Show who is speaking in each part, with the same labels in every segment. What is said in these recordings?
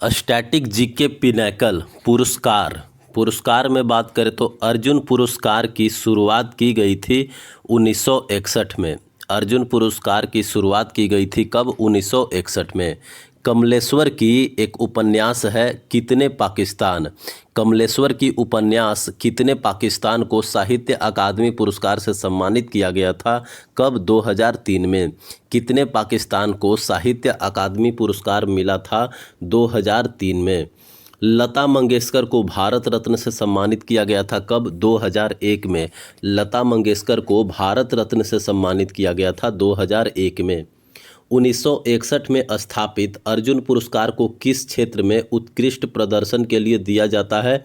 Speaker 1: Static GK pinnacle पुरस्कार में बात करें तो अर्जुन पुरस्कार की शुरुआत की गई थी 1961 में। अर्जुन पुरस्कार की शुरुआत की गई थी कब? 1961 में। कमलेश्वर की एक उपन्यास है कितने पाकिस्तान। कमलेश्वर की उपन्यास कितने पाकिस्तान को साहित्य अकादमी पुरस्कार से सम्मानित किया गया था कब? 2003 में। कितने पाकिस्तान को साहित्य अकादमी पुरस्कार मिला था? 2003 में। लता मंगेशकर को भारत रत्न से सम्मानित किया गया था कब? 2001 में। लता मंगेशकर को भारत रत्न से सम्मानित किया गया था 2001 में। 1961 में स्थापित अर्जुन पुरस्कार को किस क्षेत्र में उत्कृष्ट प्रदर्शन के लिए दिया जाता है?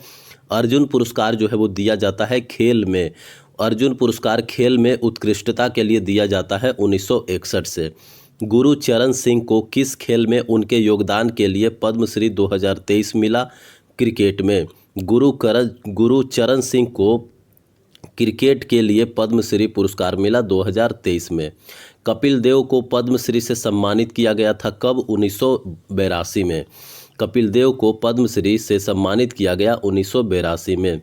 Speaker 1: अर्जुन पुरस्कार जो है वो दिया जाता है खेल में। अर्जुन पुरस्कार खेल में उत्कृष्टता के लिए दिया जाता है 1961 से। गुरुचरण सिंह को किस खेल में उनके योगदान के लिए पद्मश्री 2023 मिला? क्रिकेट में। गुरुचरण सिंह को क्रिकेट के लिए पद्मश्री पुरस्कार मिला 2023 में। कपिल देव को पद्मश्री से सम्मानित किया गया था कब? 1982 में। कपिल देव को पद्मश्री से सम्मानित किया गया 1982 में।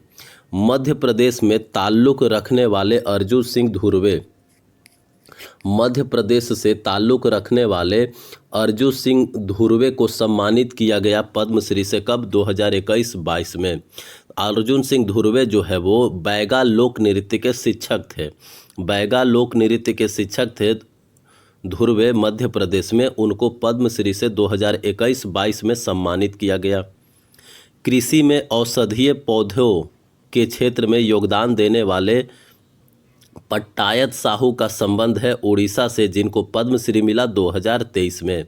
Speaker 1: मध्य प्रदेश में ताल्लुक़ रखने वाले अर्जुन सिंह धुर्वे मध्य प्रदेश से ताल्लुक़ रखने वाले अर्जुन सिंह धुर्वे को सम्मानित किया गया पद्मश्री से कब? 2021-22 में। अर्जुन सिंह धुर्वे जो है वो बैगा लोक नृत्य के शिक्षक थे। बैगा लोक नृत्य के शिक्षक थे धुर्वे मध्य प्रदेश में। उनको पद्मश्री से 2021-22 में सम्मानित किया गया। कृषि में औषधीय पौधों के क्षेत्र में योगदान देने वाले पट्टायत साहू का संबंध है उड़ीसा से, जिनको पद्मश्री मिला 2023 में।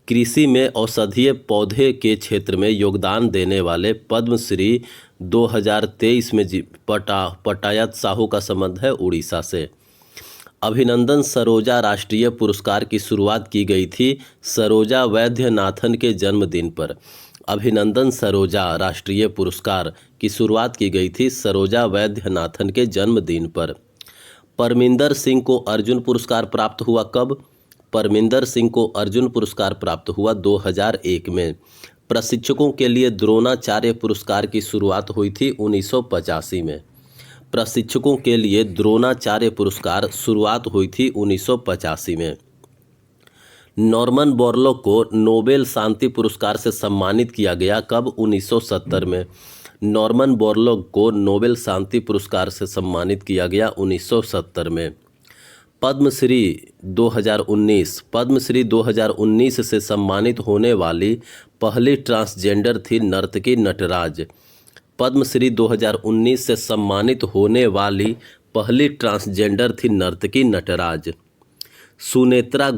Speaker 1: कृषि में औषधीय पौधे के क्षेत्र में योगदान देने वाले पद्मश्री 2023 में पट्टायत साहू का संबंध है उड़ीसा से। अभिनंदन सरोजा राष्ट्रीय पुरस्कार की शुरुआत की गई थी सरोजा वैद्यनाथन के जन्मदिन पर। अभिनंदन सरोजा राष्ट्रीय पुरस्कार की शुरुआत की गई थी सरोजा वैद्यनाथन के जन्मदिन पर। परमिंदर सिंह को अर्जुन पुरस्कार प्राप्त हुआ कब? परमिंदर सिंह को अर्जुन पुरस्कार प्राप्त हुआ 2001 में। प्रशिक्षकों के लिए द्रोणाचार्य पुरस्कार की शुरुआत हुई थी 1985 में। प्रशिक्षकों के लिए द्रोणाचार्य पुरस्कार शुरुआत हुई थी 1985 में। नॉर्मन बोरलॉग को नोबेल शांति पुरस्कार से सम्मानित किया गया कब? 1970 में। नॉर्मन बोरलॉग को नोबेल शांति पुरस्कार से सम्मानित किया गया 1970 में। पद्मश्री 2019 से सम्मानित होने वाली पहली ट्रांसजेंडर थी नर्तकी नटराज। पद्मश्री 2019 से सम्मानित होने वाली पहली ट्रांसजेंडर थी नर्तकी नटराज। सुनेत्रा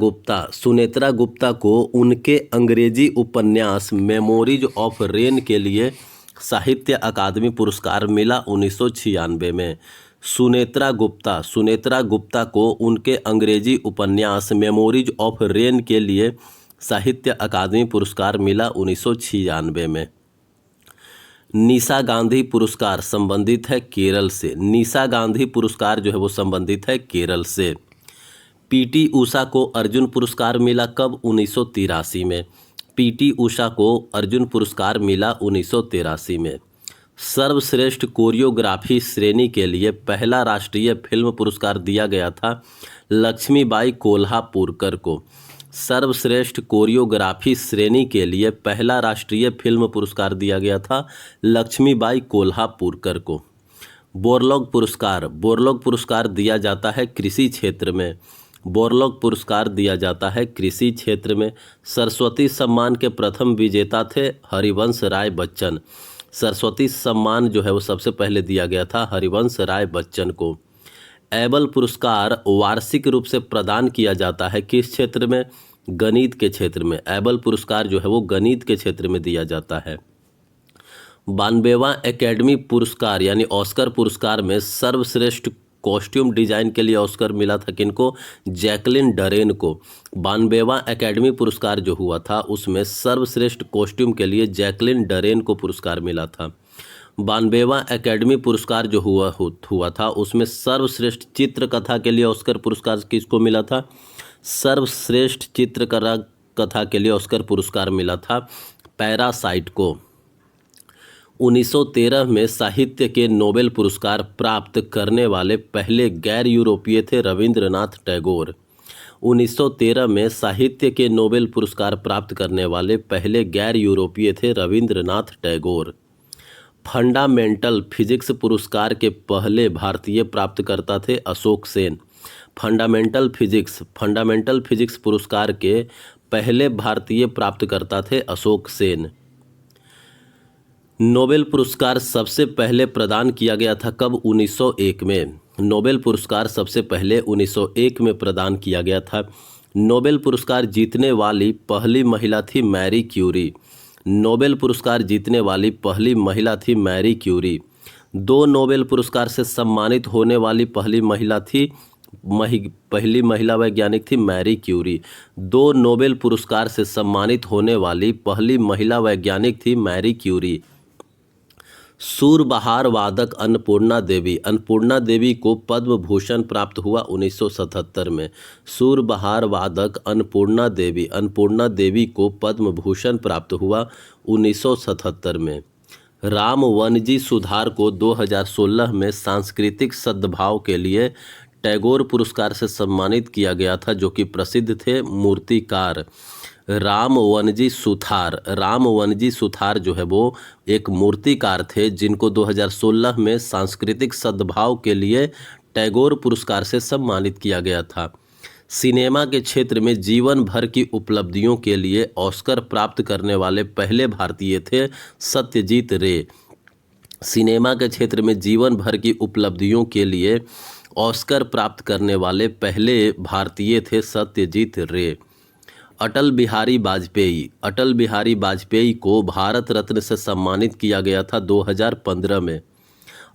Speaker 1: गुप्ता को उनके अंग्रेजी उपन्यास मेमोरीज ऑफ रेन के लिए साहित्य अकादमी पुरस्कार मिला 1996 में। सुनेत्रा गुप्ता को उनके अंग्रेजी उपन्यास मेमोरीज ऑफ रेन के लिए साहित्य अकादमी पुरस्कार मिला 1996 में। निशा गांधी पुरस्कार संबंधित है केरल से। निशा गांधी पुरस्कार जो है वो संबंधित है केरल से। पीटी उषा को अर्जुन पुरस्कार मिला कब? 1983 में। पीटी उषा को अर्जुन पुरस्कार मिला 1983 में। सर्वश्रेष्ठ कोरियोग्राफी श्रेणी के लिए पहला राष्ट्रीय फिल्म पुरस्कार दिया गया था लक्ष्मीबाई कोल्हापुरकर को। सर्वश्रेष्ठ कोरियोग्राफी श्रेणी के लिए पहला राष्ट्रीय फिल्म पुरस्कार दिया गया था लक्ष्मीबाई कोल्हापुरकर को। बोरलॉग पुरस्कार दिया जाता है कृषि क्षेत्र में। बोरलॉग पुरस्कार दिया जाता है कृषि क्षेत्र में। सरस्वती सम्मान के प्रथम विजेता थे हरिवंश राय बच्चन। सरस्वती सम्मान जो है वो सबसे पहले दिया गया था हरिवंश राय बच्चन को। एबल पुरस्कार वार्षिक रूप से प्रदान किया जाता है किस क्षेत्र में? गणित के क्षेत्र में। एबल पुरस्कार जो है वो गणित के क्षेत्र में दिया जाता है। 92वां एकेडमी पुरस्कार यानी ऑस्कर पुरस्कार में सर्वश्रेष्ठ कॉस्ट्यूम डिजाइन के लिए ऑस्कर मिला था किनको? जैकलिन डरेन को। 92वां एकेडमी पुरस्कार जो हुआ था उसमें सर्वश्रेष्ठ कॉस्ट्यूम के लिए जैकलिन डरेन को पुरस्कार मिला था। 92वां एकेडमी पुरस्कार जो हुआ था उसमें सर्वश्रेष्ठ चित्रकथा के लिए ऑस्कर पुरस्कार किसको मिला था? सर्वश्रेष्ठ चित्रकथा के लिए ऑस्कर पुरस्कार मिला था पैरासाइट को। 1913 में साहित्य के नोबेल पुरस्कार प्राप्त करने वाले पहले गैर यूरोपीय थे रविंद्रनाथ टैगोर। 1913 में साहित्य के नोबेल पुरस्कार प्राप्त करने वाले पहले गैर यूरोपीय थे रविंद्रनाथ टैगोर। फंडामेंटल फिजिक्स पुरस्कार के पहले भारतीय प्राप्तकर्ता थे अशोक सेन। फंडामेंटल फिजिक्स पुरस्कार के पहले भारतीय प्राप्तकर्ता थे अशोक सेन। नोबेल पुरस्कार सबसे पहले प्रदान किया गया था कब? 1901 में। नोबेल पुरस्कार सबसे पहले 1901 में प्रदान किया गया था। नोबेल पुरस्कार जीतने वाली पहली महिला थी मैरी क्यूरी। नोबेल पुरस्कार जीतने वाली पहली महिला थी मैरी क्यूरी। 2 नोबेल पुरस्कार से सम्मानित होने वाली पहली महिला वैज्ञानिक थी मैरी क्यूरी। 2 नोबेल पुरस्कार से सम्मानित होने वाली पहली महिला वैज्ञानिक थी मैरी क्यूरी। सूरबहार वादक अन्नपूर्णा देवी को पद्म भूषण प्राप्त हुआ 1977 में। सूरबहार वादक अन्नपूर्णा देवी को पद्म भूषण प्राप्त हुआ 1977 में। राम वनजी सुधार को 2016 में सांस्कृतिक सद्भाव के लिए टैगोर पुरस्कार से सम्मानित किया गया था, जो कि प्रसिद्ध थे मूर्तिकार राम वनजी सुथार जो है वो एक मूर्तिकार थे, जिनको 2016 में सांस्कृतिक सद्भाव के लिए टैगोर पुरस्कार से सम्मानित किया गया था। सिनेमा के क्षेत्र में जीवन भर की उपलब्धियों के लिए ऑस्कर प्राप्त करने वाले पहले भारतीय थे सत्यजीत रे। सिनेमा के क्षेत्र में जीवन भर की उपलब्धियों के लिए ऑस्कर प्राप्त करने वाले पहले भारतीय थे सत्यजीत रे। अटल बिहारी वाजपेयी को भारत रत्न से सम्मानित किया गया था 2015 में।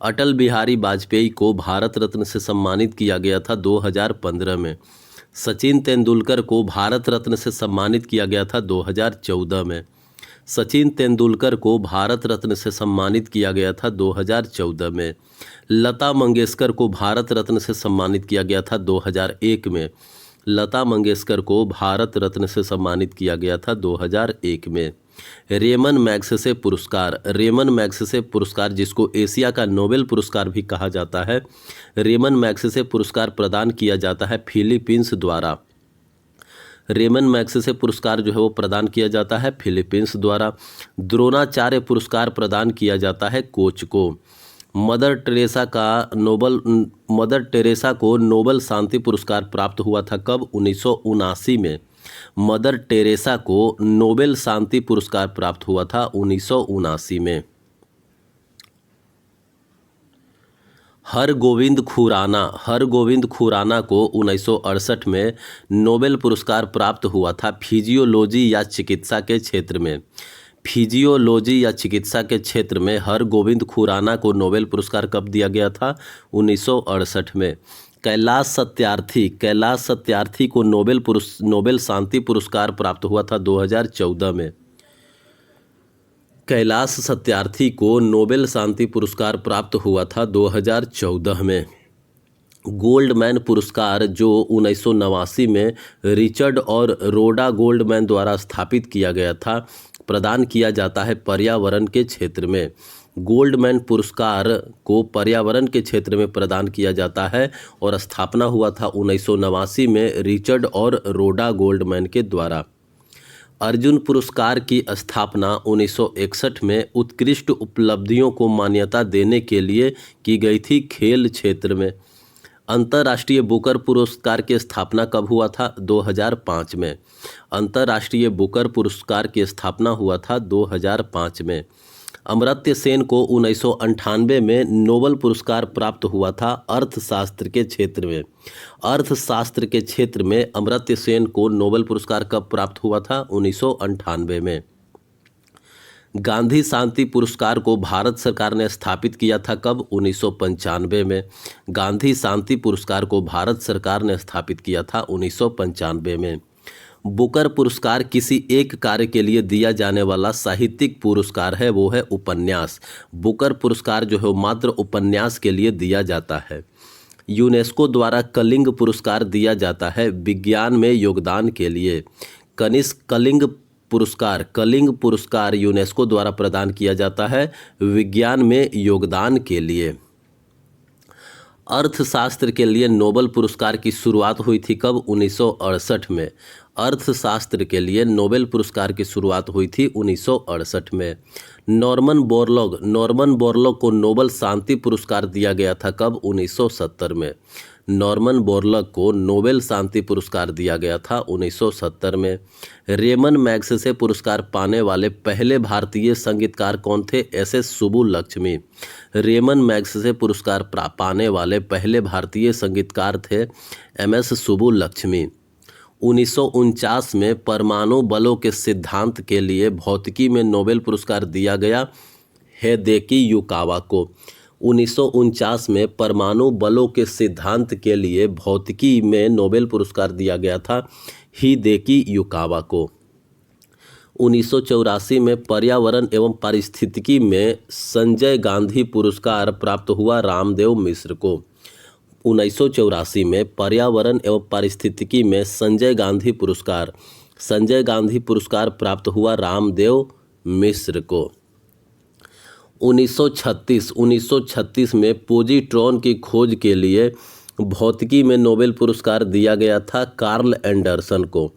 Speaker 1: अटल बिहारी वाजपेयी को भारत रत्न से सम्मानित किया गया था 2015 में। सचिन तेंदुलकर को भारत रत्न से सम्मानित किया गया था 2014 में। सचिन तेंदुलकर को भारत रत्न से सम्मानित किया गया था 2014 में। लता मंगेशकर को भारत रत्न से सम्मानित किया गया था 2001 में। लता मंगेशकर को भारत रत्न से सम्मानित किया गया था 2001 में। रेमन मैग्सेसे पुरस्कार जिसको एशिया का नोबेल पुरस्कार भी कहा जाता है, रेमन मैग्सेसे पुरस्कार प्रदान किया जाता है फिलीपींस द्वारा। रेमन मैग्सेसे पुरस्कार जो है वो प्रदान किया जाता है फिलीपींस द्वारा। द्रोणाचार्य पुरस्कार प्रदान किया जाता है कोच को। मदर टेरेसा को नोबेल शांति पुरस्कार प्राप्त हुआ था कब? 1979 में। मदर टेरेसा को नोबेल शांति पुरस्कार प्राप्त हुआ था 1979 में। हरगोविंद खुराना को 1968 में नोबेल पुरस्कार प्राप्त हुआ था फिजियोलॉजी या चिकित्सा के क्षेत्र में। हरगोविंद खुराना को नोबेल पुरस्कार कब दिया गया था? 1968 में। कैलाश सत्यार्थी को नोबेल शांति पुरस्कार प्राप्त हुआ था 2014 में। कैलाश सत्यार्थी को नोबेल शांति पुरस्कार प्राप्त हुआ था 2014 में। गोल्डमैन पुरस्कार जो 1989 में रिचर्ड और रोडा गोल्डमैन द्वारा स्थापित किया गया था, प्रदान किया जाता है पर्यावरण के क्षेत्र में। गोल्डमैन पुरस्कार को पर्यावरण के क्षेत्र में प्रदान किया जाता है और स्थापना हुआ था 1989 में रिचर्ड और रोडा गोल्डमैन के द्वारा। अर्जुन पुरस्कार की स्थापना 1961 में उत्कृष्ट उपलब्धियों को मान्यता देने के लिए की गई थी खेल क्षेत्र में। अंतर्राष्ट्रीय बुकर पुरस्कार की स्थापना कब हुआ था? 2005 में। अंतर्राष्ट्रीय बुकर पुरस्कार की स्थापना हुआ था 2005 में। अमर्त्य सेन को 1998 में नोबेल पुरस्कार प्राप्त हुआ था अर्थशास्त्र के क्षेत्र में। अमर्त्य सेन को नोबेल पुरस्कार कब प्राप्त हुआ था? 1998 में। गांधी शांति पुरस्कार को भारत सरकार ने स्थापित किया था कब? 1995 में। गांधी शांति पुरस्कार को भारत सरकार ने स्थापित किया था 1995 में। बुकर पुरस्कार किसी एक कार्य के लिए दिया जाने वाला साहित्यिक पुरस्कार है, वो है उपन्यास। बुकर पुरस्कार जो है मात्र उपन्यास के लिए दिया जाता है। यूनेस्को द्वारा कलिंग पुरस्कार दिया जाता है विज्ञान में योगदान के लिए। कनिष्क कलिंग पुरस्कार कलिंग पुरस्कार यूनेस्को द्वारा प्रदान किया जाता है विज्ञान में योगदान के लिए। अर्थशास्त्र के लिए नोबेल पुरस्कार की शुरुआत हुई थी कब? 1968 में। अर्थशास्त्र के लिए नोबेल पुरस्कार की शुरुआत हुई थी 1968 में। नॉर्मन बोरलॉग को नोबेल शांति पुरस्कार दिया गया था कब? 1970 में। नॉर्मन बोरलॉग को नोबेल शांति पुरस्कार दिया गया था 1970 में। रेमन मैग्सेसे पुरस्कार पाने वाले पहले भारतीय संगीतकार कौन थे? एस.एस. सुब्बुलक्ष्मी। रेमन मैग्सेसे पुरस्कार पाने वाले पहले भारतीय संगीतकार थे एम.एस. सुब्बुलक्ष्मी। 1949 में परमाणु बलों के सिद्धांत के लिए भौतिकी में नोबेल पुरस्कार दिया गया हिदेकी युकावा को। 1949 में परमाणु बलों के सिद्धांत के लिए भौतिकी में नोबेल पुरस्कार दिया गया था हिदेकी युकावा को। 1984 में पर्यावरण एवं पारिस्थितिकी में संजय गांधी पुरस्कार प्राप्त हुआ रामदेव मिश्र को। 1984 में पर्यावरण एवं पारिस्थितिकी में संजय गांधी पुरस्कार प्राप्त हुआ रामदेव मिश्र को। 1936 में पोजीट्रॉन की खोज के लिए भौतिकी में नोबेल पुरस्कार दिया गया था कार्ल एंडरसन को।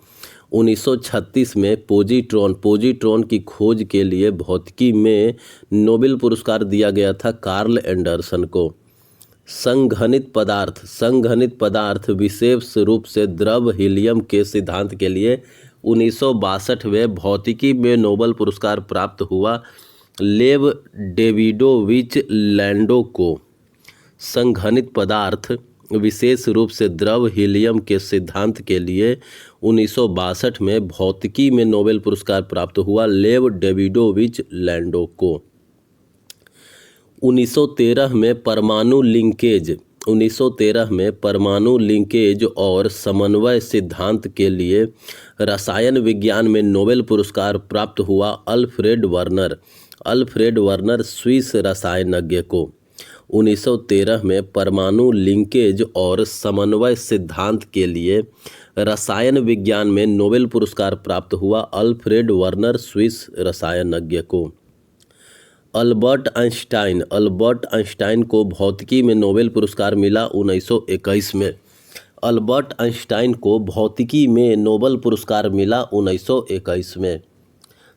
Speaker 1: 1936 में पोजीट्रॉन की खोज के लिए भौतिकी में नोबेल पुरस्कार दिया गया था कार्ल एंडरसन को। संघनित पदार्थ विशेष रूप से द्रव हीलियम के सिद्धांत के लिए 1962 में भौतिकी में नोबेल पुरस्कार प्राप्त हुआ लेव डेविडोविच लैंडो को। संघनित पदार्थ विशेष रूप से द्रव हीलियम के सिद्धांत के लिए 1962 में भौतिकी में नोबेल पुरस्कार प्राप्त हुआ लेव डेविडोविच लैंडो को। 1913 में परमाणु लिंकेज और समन्वय सिद्धांत के लिए रसायन विज्ञान में नोबेल पुरस्कार प्राप्त हुआ अल्फ्रेड वर्नर स्विस रसायनज्ञ को। 1913 में परमाणु लिंकेज और समन्वय सिद्धांत के लिए रसायन विज्ञान में नोबेल पुरस्कार प्राप्त हुआ अल्फ्रेड वर्नर स्विस रसायनज्ञ को। अल्बर्ट आइंस्टाइन को भौतिकी में नोबेल पुरस्कार मिला 1921 में। अल्बर्ट आइंस्टाइन को भौतिकी में नोबेल पुरस्कार मिला 1921 में।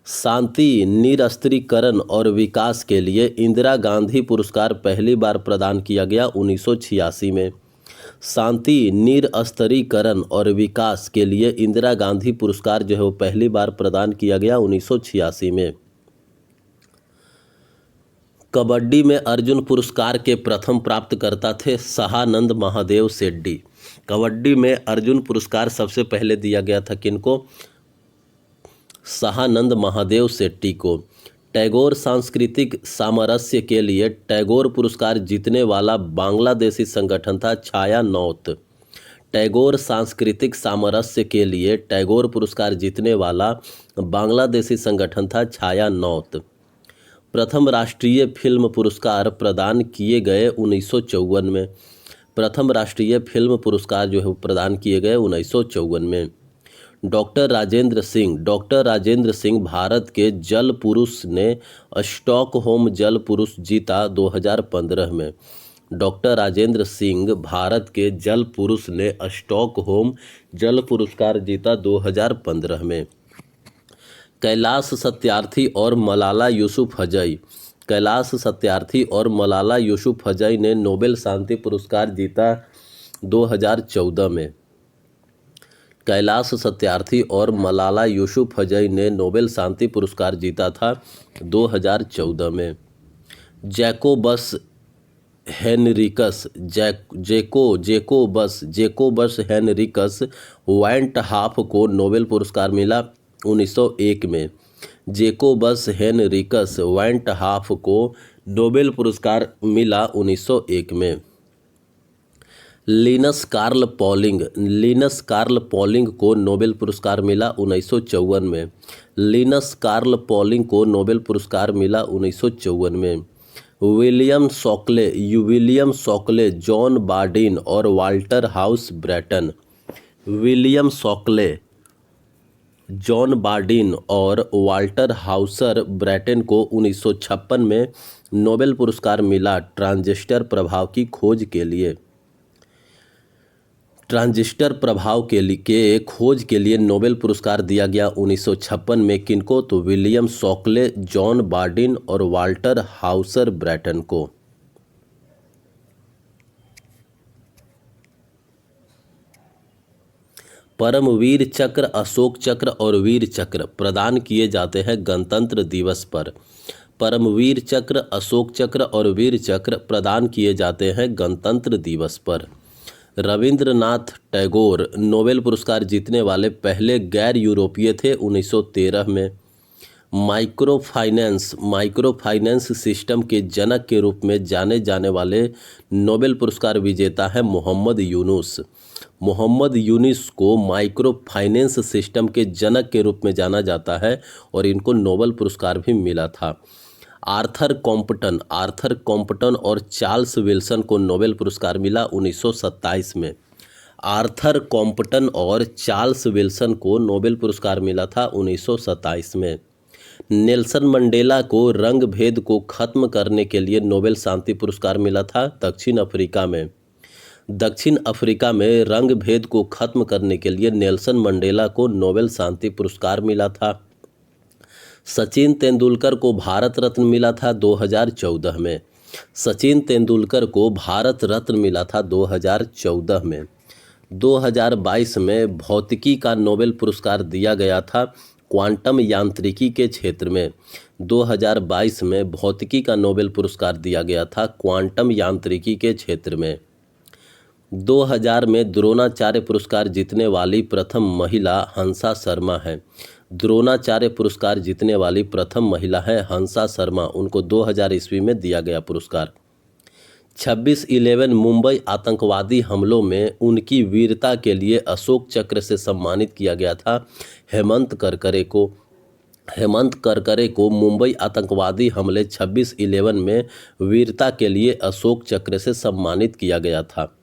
Speaker 1: शांति, निरस्त्रीकरण और विकास के लिए इंदिरा गांधी पुरस्कार पहली बार प्रदान किया गया 1986 में। शांति, निरस्त्रीकरण और विकास के लिए इंदिरा गांधी पुरस्कार जो है वो पहली बार प्रदान किया गया 1986 में। कबड्डी में अर्जुन पुरस्कार के प्रथम प्राप्तकर्ता थे सहानंद महादेव सेड्डी। कबड्डी में अर्जुन पुरस्कार सबसे पहले दिया गया था किनको? सहानंद महादेव सेट्टी को। टैगोर सांस्कृतिक सामरस्य के लिए टैगोर पुरस्कार जीतने वाला बांग्लादेशी संगठन था छाया नौत। टैगोर सांस्कृतिक सामरस्य के लिए टैगोर पुरस्कार जीतने वाला बांग्लादेशी संगठन था छाया नौत। प्रथम राष्ट्रीय फिल्म पुरस्कार प्रदान किए गए 1954 में। प्रथम राष्ट्रीय फिल्म पुरस्कार जो है प्रदान किए गए 1954 में। डॉक्टर राजेंद्र सिंह भारत के जल पुरुष ने स्टॉकहोम जल पुरुष जीता 2015 में। डॉक्टर राजेंद्र सिंह भारत के जल पुरुष ने स्टॉकहोम जल पुरस्कार जीता 2015 में। कैलाश सत्यार्थी और मलाला यूसुफ हजई ने नोबेल शांति पुरस्कार जीता 2014 में। कैलाश सत्यार्थी और मलाला यूसुफजई ने नोबेल शांति पुरस्कार जीता था 2014 में। जैकोबस हेनरिकस वाइंटहाफ को नोबेल पुरस्कार मिला 1901 में। जैकोबस हेनरिकस वाइंटहाफ को नोबेल पुरस्कार मिला 1901 में। लिनस कार्ल पॉलिंग को नोबेल पुरस्कार मिला 1954 में। लिनस कार्ल पॉलिंग को नोबेल पुरस्कार मिला 1954 में। विलियम शॉकले, जॉन बार्डिन और Walter house Bretton. William Shockley, John Bardeen और वाल्टर हाउसर ब्रैटन को 1956 में नोबेल पुरस्कार मिला ट्रांजिस्टर प्रभाव की खोज के लिए। ट्रांजिस्टर प्रभाव के खोज के लिए नोबेल पुरस्कार दिया गया 1956 में किनको? तो विलियम शॉकले, जॉन बार्डिन और वाल्टर हाउसर ब्रैटन को। परमवीर चक्र, अशोक चक्र और वीर चक्र प्रदान किए जाते हैं गणतंत्र दिवस पर। परमवीर चक्र, अशोक चक्र और वीर चक्र प्रदान किए जाते हैं गणतंत्र दिवस पर। रविंद्रनाथ टैगोर नोबेल पुरस्कार जीतने वाले पहले गैर यूरोपीय थे 1913 में। माइक्रो फाइनेंस सिस्टम के जनक के रूप में जाने जाने वाले नोबेल पुरस्कार विजेता है मोहम्मद यूनुस। मोहम्मद यूनुस को माइक्रो फाइनेंस सिस्टम के जनक के रूप में जाना जाता है और इनको नोबेल पुरस्कार भी मिला था। आर्थर कॉम्पटन और चार्ल्स विल्सन को नोबेल पुरस्कार मिला 1927 में। आर्थर कॉम्पटन और चार्ल्स विल्सन को नोबेल पुरस्कार मिला था 1927 में। नेल्सन मंडेला को रंग भेद को खत्म करने के लिए नोबेल शांति पुरस्कार मिला था दक्षिण अफ्रीका में रंग भेद को खत्म करने के लिए नेल्सन मंडेला को नोबेल शांति पुरस्कार मिला था। सचिन तेंदुलकर को भारत रत्न मिला था 2014 में। सचिन तेंदुलकर को भारत रत्न मिला था 2014 में। 2022 में भौतिकी का नोबेल पुरस्कार दिया गया था क्वांटम यांत्रिकी के क्षेत्र में। 2022 में भौतिकी का नोबेल पुरस्कार दिया गया था क्वांटम यांत्रिकी के क्षेत्र में। 2000 में द्रोणाचार्य पुरस्कार जीतने वाली प्रथम महिला हंसा शर्मा है। द्रोणाचार्य पुरस्कार जीतने वाली प्रथम महिला है हंसा शर्मा। उनको 2000 ईस्वी में दिया गया पुरस्कार। 26/11 मुंबई आतंकवादी हमलों में उनकी वीरता के लिए अशोक चक्र से सम्मानित किया गया था हेमंत करकरे को मुंबई आतंकवादी हमले 26/11 में वीरता के लिए अशोक चक्र से सम्मानित किया गया था।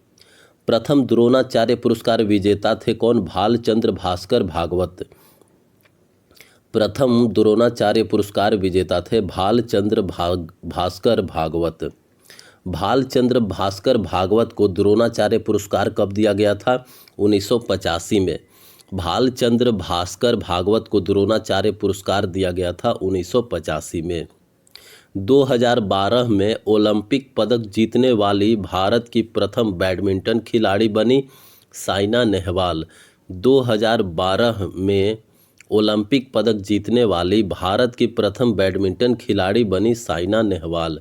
Speaker 1: प्रथम द्रोणाचार्य पुरस्कार विजेता थे कौन? भालचंद्र भास्कर भागवत। प्रथम द्रोणाचार्य पुरस्कार विजेता थे भालचंद्र भास्कर भागवत। भालचंद्र भास्कर भागवत को द्रोणाचार्य पुरस्कार कब दिया गया था? 1985 में। भालचंद्र भास्कर भागवत को द्रोणाचार्य पुरस्कार दिया गया था 1985 में। 2012 में ओलंपिक पदक जीतने वाली भारत की प्रथम बैडमिंटन खिलाड़ी बनी साइना नेहवाल। 2012 में ओलंपिक पदक जीतने वाली भारत की प्रथम बैडमिंटन खिलाड़ी बनी साइना नेहवाल।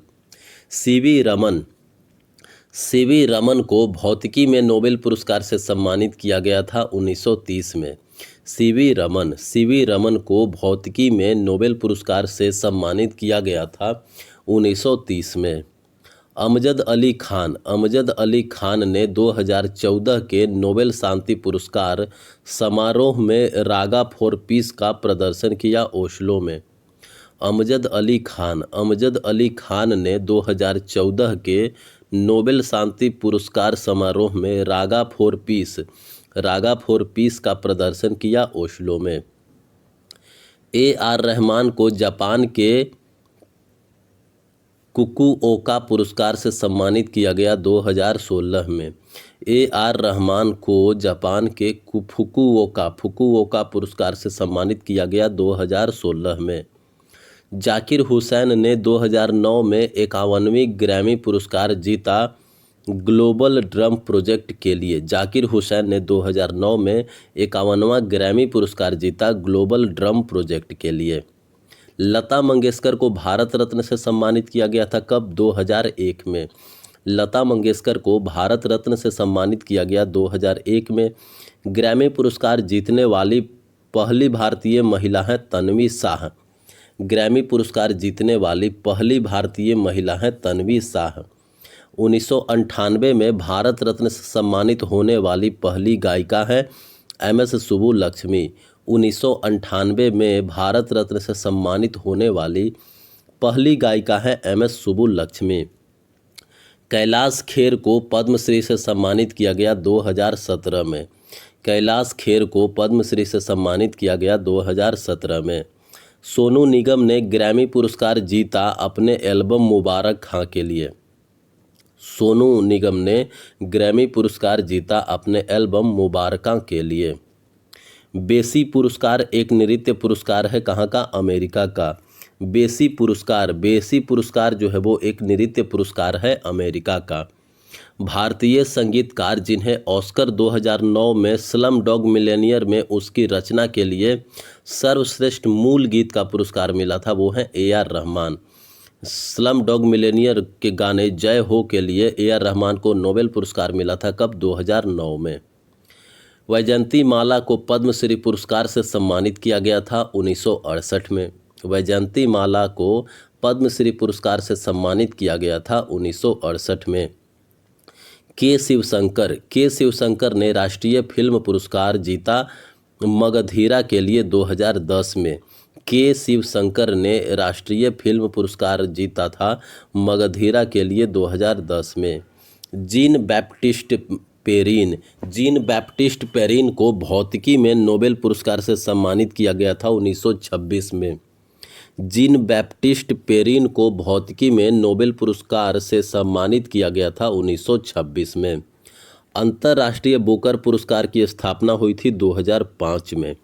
Speaker 1: सीवी रमन को भौतिकी में नोबेल पुरस्कार से सम्मानित किया गया था 1930 में। सीवी रमन को भौतिकी में नोबेल पुरस्कार से सम्मानित किया गया था 1930 में। अमजद अली खान ने 2014 के नोबेल शांति पुरस्कार समारोह में रागा फॉर पीस का प्रदर्शन किया ओस्लो में। अमजद अली खान ने 2014 के नोबेल शांति पुरस्कार समारोह में रागा फॉर पीस का प्रदर्शन किया ओस्लो में। AR रहमान को जापान के फुकुओका पुरस्कार से सम्मानित किया गया 2016 में। AR रहमान को जापान के फुकुओका पुरस्कार से सम्मानित किया गया 2016 में। जाकिर हुसैन ने 2009 में 51वीं ग्रैमी पुरस्कार जीता ग्लोबल ड्रम प्रोजेक्ट के लिए। जाकिर हुसैन ने 2009 में 51वां ग्रैमी पुरस्कार जीता ग्लोबल ड्रम प्रोजेक्ट के लिए। लता मंगेशकर को भारत रत्न से सम्मानित किया गया था कब? 2001 में। लता मंगेशकर को भारत रत्न से सम्मानित किया गया 2001 में। ग्रैमी पुरस्कार जीतने वाली पहली भारतीय महिला है तन्वी शाह। ग्रैमी पुरस्कार जीतने वाली पहली भारतीय महिला है तन्वी शाह। 1998 में भारत रत्न से सम्मानित होने वाली पहली गायिका है MS सुब्बुलक्ष्मी। 1998 में भारत रत्न से सम्मानित होने वाली पहली गायिका है MS सुब्बुलक्ष्मी। कैलाश खेर को पद्मश्री से सम्मानित किया गया 2017 में। कैलाश खेर को पद्मश्री से सम्मानित किया गया 2017 में। सोनू निगम ने ग्रैमी पुरस्कार जीता अपने एल्बम मुबारक खां के लिए। सोनू निगम ने ग्रैमी पुरस्कार जीता अपने एल्बम मुबारका के लिए। बेसी पुरस्कार एक नृत्य पुरस्कार है, कहाँ का? अमेरिका का। बेसी पुरस्कार जो है वो एक नृत्य पुरस्कार है अमेरिका का। भारतीय संगीतकार जिन्हें ऑस्कर 2009 में स्लम डॉग मिलियनेयर में उसकी रचना के लिए सर्वश्रेष्ठ मूल गीत का पुरस्कार मिला था, वो हैं AR Rahman. Slum dog millionaire के गाने जय हो के लिए AR रहमान को नोबेल पुरस्कार मिला था, कब? 2009 में। वैजयंती माला को पद्मश्री पुरस्कार से सम्मानित किया गया था 1968 में। वैजयंती माला को पद्मश्री पुरस्कार से सम्मानित किया गया था 1968 में। के शिवशंकर ने राष्ट्रीय फिल्म पुरस्कार जीता मगधीरा के लिए 2010 में। के शिवशंकर ने राष्ट्रीय फिल्म पुरस्कार जीता था मगधीरा के लिए 2010 में। जीन बैप्टिस्ट पेरिन को भौतिकी में नोबेल पुरस्कार से सम्मानित किया गया था 1926 में। जीन बैप्टिस्ट पेरिन को भौतिकी में नोबेल पुरस्कार से सम्मानित किया गया था 1926 में। अंतर्राष्ट्रीय बुकर पुरस्कार की स्थापना हुई थी 2005 में।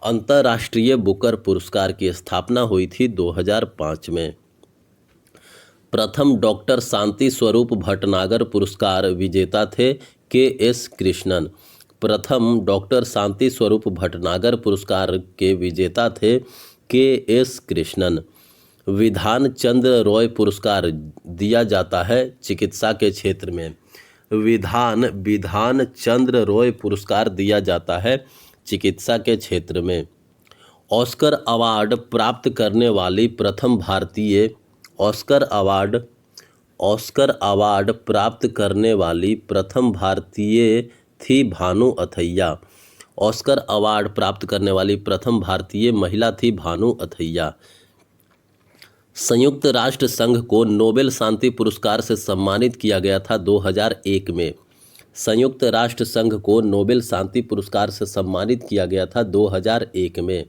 Speaker 1: अंतर्राष्ट्रीय बुकर पुरस्कार की स्थापना हुई थी 2005 में। प्रथम डॉक्टर शांति स्वरूप भटनागर पुरस्कार विजेता थे KS कृष्णन। प्रथम डॉक्टर शांति स्वरूप भटनागर पुरस्कार के विजेता थे KS कृष्णन। विधान चंद्र रॉय पुरस्कार दिया जाता है चिकित्सा के क्षेत्र में। विधान चंद्र रॉय पुरस्कार दिया जाता है चिकित्सा के क्षेत्र में। ऑस्कर अवार्ड प्राप्त करने वाली प्रथम भारतीय ऑस्कर अवार्ड प्राप्त करने वाली प्रथम भारतीय थी भानु अथैया। ऑस्कर अवार्ड प्राप्त करने वाली प्रथम भारतीय महिला थी भानु अथैया। संयुक्त राष्ट्र संघ को नोबेल शांति पुरस्कार से सम्मानित किया गया था 2001 में। संयुक्त राष्ट्र संघ को नोबेल शांति पुरस्कार से सम्मानित किया गया था 2001 में।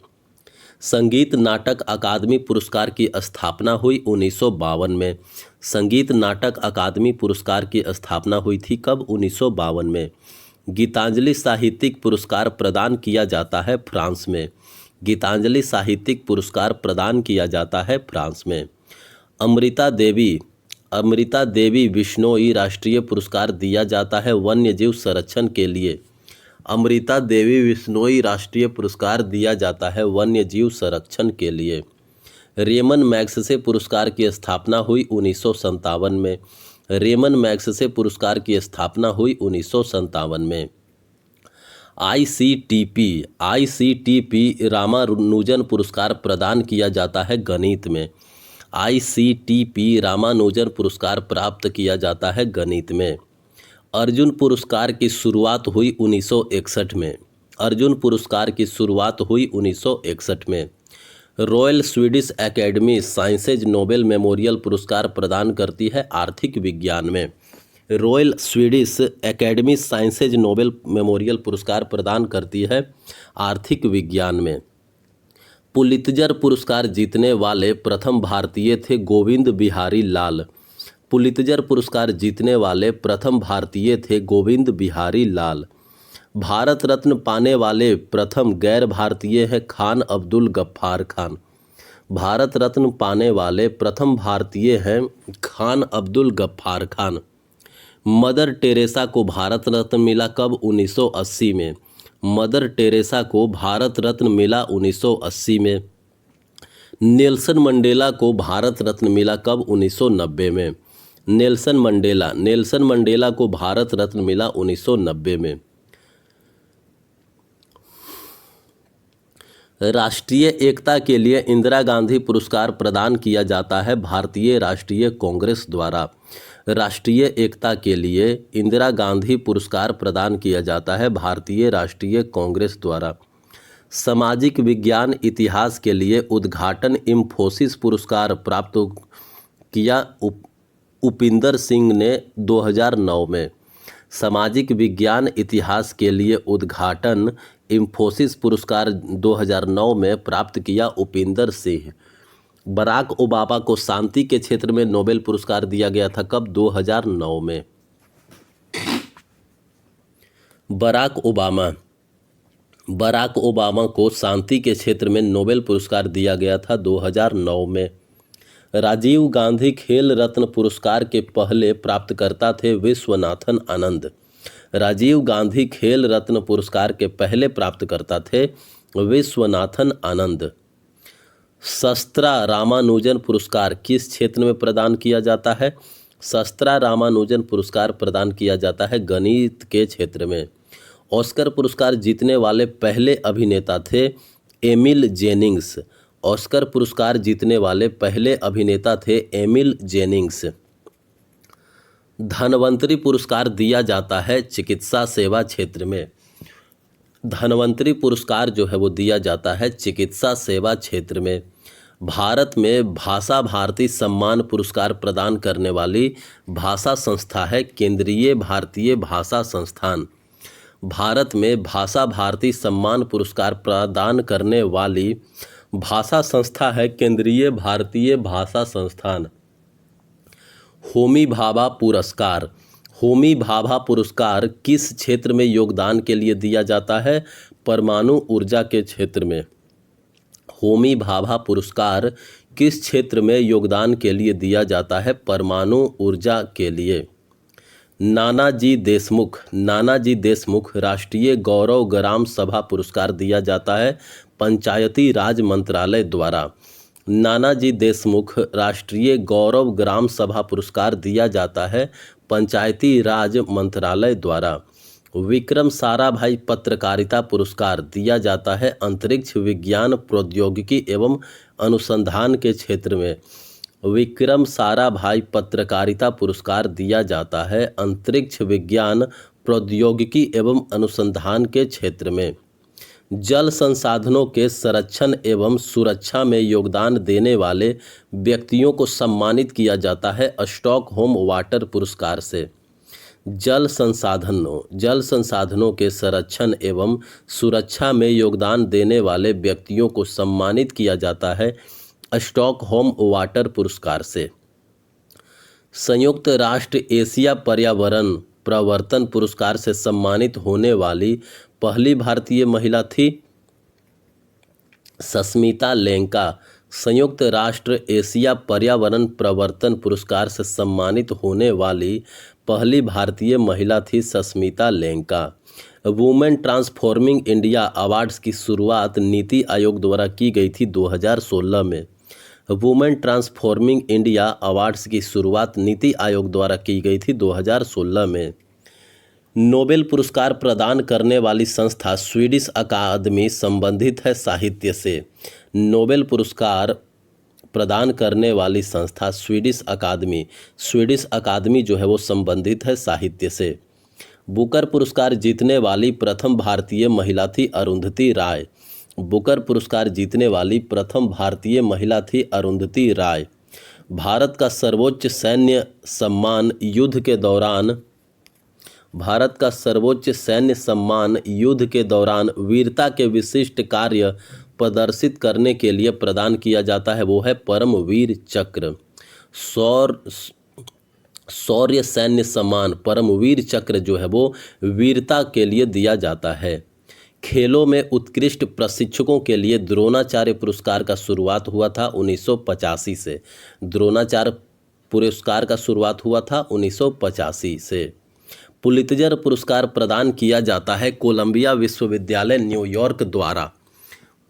Speaker 1: संगीत नाटक अकादमी पुरस्कार की स्थापना हुई 1952 में। संगीत नाटक अकादमी पुरस्कार की स्थापना हुई थी कब? 1952 में। गीतांजलि साहित्यिक पुरस्कार प्रदान किया जाता है फ्रांस में। गीतांजलि साहित्यिक पुरस्कार प्रदान किया जाता है फ्रांस में। अमृता देवी बिश्नोई राष्ट्रीय पुरस्कार दिया जाता है वन्य जीव संरक्षण के लिए। अमृता देवी बिश्नोई राष्ट्रीय पुरस्कार दिया जाता है वन्य जीव संरक्षण के लिए। रेमन मैग्सेसे पुरस्कार की स्थापना हुई 1957 में। रेमन मैग्सेसे पुरस्कार की स्थापना हुई 1957 में। आईसीटीपी रामानुजन पुरस्कार प्रदान किया जाता है गणित में। आईसीटीपी रामानुजन पुरस्कार प्राप्त किया जाता है गणित में। अर्जुन पुरस्कार की शुरुआत हुई 1961 में। अर्जुन पुरस्कार की शुरुआत हुई 1961 में। Royal Swedish academy sciences Nobel memorial पुरस्कार प्रदान करती है आर्थिक विज्ञान में। Royal Swedish academy sciences Nobel memorial पुरस्कार प्रदान करती है आर्थिक विज्ञान में। पुलित्जर पुरस्कार जीतने वाले प्रथम भारतीय थे गोविंद बिहारी लाल। पुलित्जर पुरस्कार जीतने वाले प्रथम भारतीय थे गोविंद बिहारी लाल। भारत रत्न पाने वाले प्रथम गैर भारतीय हैं खान अब्दुल गफ्फार खान। भारत रत्न पाने वाले प्रथम भारतीय हैं खान अब्दुल गफ्फार खान। मदर टेरेसा को भारत रत्न मिला कब? 1980 में। मदर टेरेसा को भारत रत्न मिला 1980 में। नेल्सन मंडेला को भारत रत्न मिला कब? 1990 में। नेल्सन मंडेला को भारत रत्न मिला 1990 में। राष्ट्रीय एकता के लिए इंदिरा गांधी पुरस्कार प्रदान किया जाता है भारतीय राष्ट्रीय कांग्रेस द्वारा। राष्ट्रीय एकता के लिए इंदिरा गांधी पुरस्कार प्रदान किया जाता है भारतीय राष्ट्रीय कांग्रेस द्वारा। सामाजिक विज्ञान इतिहास के लिए उद्घाटन इंफोसिस पुरस्कार प्राप्त किया उपिंदर सिंह ने 2009 में। सामाजिक विज्ञान इतिहास के लिए उद्घाटन इंफोसिस पुरस्कार 2009 में प्राप्त किया उपिंदर सिंह। बराक ओबामा को शांति के क्षेत्र में नोबेल पुरस्कार दिया गया था कब? 2009 में। बराक ओबामा को शांति के क्षेत्र में नोबेल पुरस्कार दिया गया था 2009 में। राजीव गांधी खेल रत्न पुरस्कार के पहले प्राप्तकर्ता थे विश्वनाथन आनंद। राजीव गांधी खेल रत्न पुरस्कार के पहले प्राप्तकर्ता थे विश्वनाथन आनंद। शस्त्रा रामानुजन पुरस्कार किस क्षेत्र में प्रदान किया जाता है? शस्त्रा रामानुजन पुरस्कार प्रदान किया जाता है गणित के क्षेत्र में। ऑस्कर पुरस्कार जीतने वाले पहले अभिनेता थे एमिल जेनिंग्स। ऑस्कर पुरस्कार जीतने वाले पहले अभिनेता थे एमिल जेनिंग्स। धन्वंतरी पुरस्कार दिया जाता है चिकित्सा सेवा क्षेत्र में। धन्वंतरी पुरस्कार जो है वो दिया जाता है चिकित्सा सेवा क्षेत्र में। भारत में भाषा भारती सम्मान पुरस्कार प्रदान करने वाली भाषा संस्था है केंद्रीय भारतीय भाषा संस्थान। भारत में भाषा भारती सम्मान पुरस्कार प्रदान करने वाली भाषा संस्था है केंद्रीय भारतीय भाषा संस्थान। होमी भाभा पुरस्कार। होमी भाभा पुरस्कार किस क्षेत्र में योगदान के लिए दिया जाता है? परमाणु ऊर्जा के क्षेत्र में। होमी भाभा पुरस्कार किस क्षेत्र में योगदान के लिए दिया जाता है? परमाणु ऊर्जा के लिए। नानाजी देशमुख राष्ट्रीय गौरव ग्राम सभा पुरस्कार दिया जाता है पंचायती राज मंत्रालय द्वारा। नानाजी देशमुख राष्ट्रीय गौरव ग्राम सभा पुरस्कार दिया जाता है पंचायती राज मंत्रालय द्वारा। विक्रम साराभाई पत्रकारिता पुरस्कार दिया जाता है अंतरिक्ष विज्ञान प्रौद्योगिकी एवं अनुसंधान के क्षेत्र में। विक्रम साराभाई पत्रकारिता पुरस्कार दिया जाता है अंतरिक्ष विज्ञान प्रौद्योगिकी एवं अनुसंधान के क्षेत्र में। जल संसाधनों के संरक्षण एवं सुरक्षा में योगदान देने वाले व्यक्तियों को सम्मानित किया जाता है स्टॉकहोम वाटर पुरस्कार से। जल संसाधनों के संरक्षण एवं सुरक्षा में योगदान देने वाले व्यक्तियों को सम्मानित किया जाता है स्टॉकहोम वाटर पुरस्कार से। संयुक्त राष्ट्र एशिया पर्यावरण प्रवर्तन पुरस्कार से सम्मानित होने वाली पहली भारतीय महिला थी सस्मिता लेंका। संयुक्त राष्ट्र एशिया पर्यावरण प्रवर्तन पुरस्कार से सम्मानित होने वाली पहली भारतीय महिला थी Sasmita Lenka. Women transforming India awards की शुरुआत नीति आयोग द्वारा की गई थी 2016 में। वुमेन ट्रांसफॉर्मिंग इंडिया अवार्ड्स की शुरुआत नीति आयोग द्वारा की गई थी 2016 में। नोबेल पुरस्कार प्रदान करने वाली संस्था स्वीडिश अकादमी संबंधित है साहित्य से। नोबेल पुरस्कार प्रदान करने वाली संस्था स्वीडिश अकादमी जो है वो संबंधित है साहित्य से। बुकर पुरस्कार जीतने वाली प्रथम भारतीय महिला थी अरुंधति राय। बुकर पुरस्कार जीतने वाली प्रथम भारतीय महिला थी अरुंधति राय। भारत का सर्वोच्च सैन्य सम्मान युद्ध के दौरान वीरता के विशिष्ट कार्य प्रदर्शित करने के लिए प्रदान किया जाता है, वो है परमवीर चक्र। शौर्य सैन्य सम्मान परमवीर चक्र जो है वो वीरता के लिए दिया जाता है। खेलों में उत्कृष्ट प्रशिक्षकों के लिए द्रोणाचार्य पुरस्कार का शुरुआत हुआ था 1985 से। द्रोणाचार्य पुरस्कार का शुरुआत हुआ था 1985 से। पुलित्जर पुरस्कार प्रदान किया जाता है कोलंबिया विश्वविद्यालय न्यूयॉर्क द्वारा।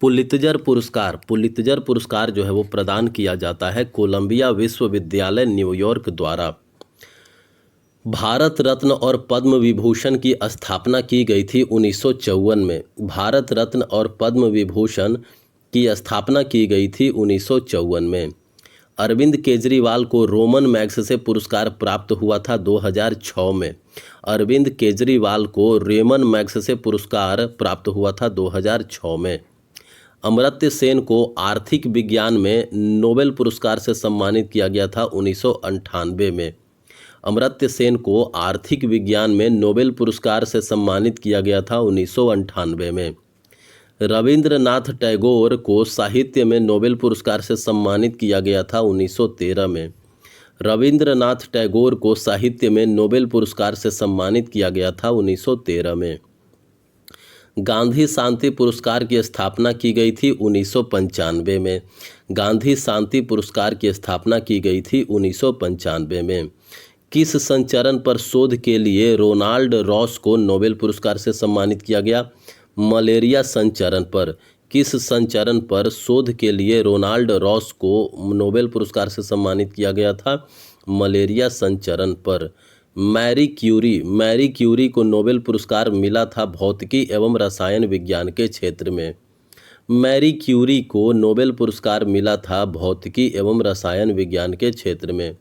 Speaker 1: पुलित्जर पुरस्कार जो है वो प्रदान किया जाता है कोलंबिया विश्वविद्यालय न्यूयॉर्क द्वारा। भारत रत्न और पद्म विभूषण की स्थापना की गई थी 1954 में। भारत रत्न और पद्म विभूषण की स्थापना की गई थी 1954 में। अरविंद केजरीवाल को रोमन मैग्स से पुरस्कार प्राप्त हुआ था 2006 में। अरविंद केजरीवाल को रेमन मैग्स से पुरस्कार प्राप्त हुआ था 2006 में। अमर्त्य सेन को आर्थिक विज्ञान में नोबेल पुरस्कार से सम्मानित किया गया था 1998 में। अमर्त्य सेन को आर्थिक विज्ञान में नोबेल पुरस्कार से सम्मानित किया गया था 1998 में। रविंद्रनाथ टैगोर को साहित्य में नोबेल पुरस्कार से सम्मानित किया गया था 1913 में। रविंद्रनाथ टैगोर को साहित्य में नोबेल पुरस्कार से सम्मानित किया गया था 1913 में। गांधी शांति पुरस्कार की स्थापना की गई थी 1995 में। गांधी शांति पुरस्कार की स्थापना की गई थी 1995 में। किस संचरण पर शोध के लिए रोनाल्ड रॉस को नोबेल पुरस्कार से सम्मानित किया गया? मलेरिया संचरण पर। किस संचरण पर शोध के लिए रोनाल्ड रॉस को नोबेल पुरस्कार से सम्मानित किया गया था? मलेरिया संचरण पर। मैरी क्यूरी को नोबेल पुरस्कार मिला था भौतिकी एवं रसायन विज्ञान के क्षेत्र में। मैरी क्यूरी को नोबेल पुरस्कार मिला था भौतिकी एवं रसायन विज्ञान के क्षेत्र में।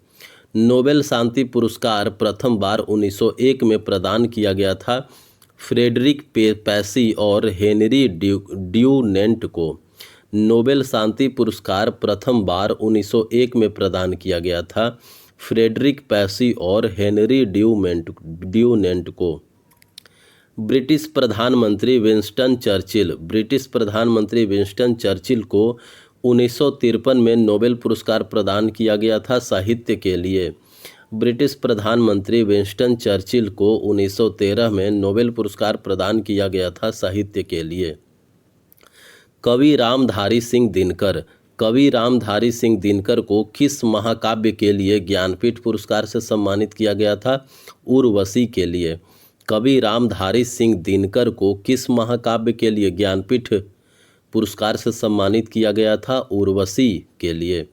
Speaker 1: नोबेल शांति पुरस्कार प्रथम बार 1901 में प्रदान किया गया था फ्रेडरिक पैसी और हेनरी ड्यूनेंट को। नोबेल शांति पुरस्कार प्रथम बार 1901 में प्रदान किया गया था फ्रेडरिक पैसी और हेनरी ड्यूनेंट को। ब्रिटिश प्रधानमंत्री विंस्टन चर्चिल को 1953 में नोबेल पुरस्कार प्रदान किया गया था साहित्य के लिए। ब्रिटिश प्रधानमंत्री विंस्टन चर्चिल को 1913 में नोबेल पुरस्कार प्रदान किया गया था साहित्य के लिए। कवि रामधारी सिंह दिनकर को किस महाकाव्य के लिए ज्ञानपीठ पुरस्कार से सम्मानित किया गया था? उर्वशी के लिए। कवि रामधारी सिंह दिनकर को किस महाकाव्य के लिए ज्ञानपीठ पुरस्कार से सम्मानित किया गया था? उर्वशी के लिए।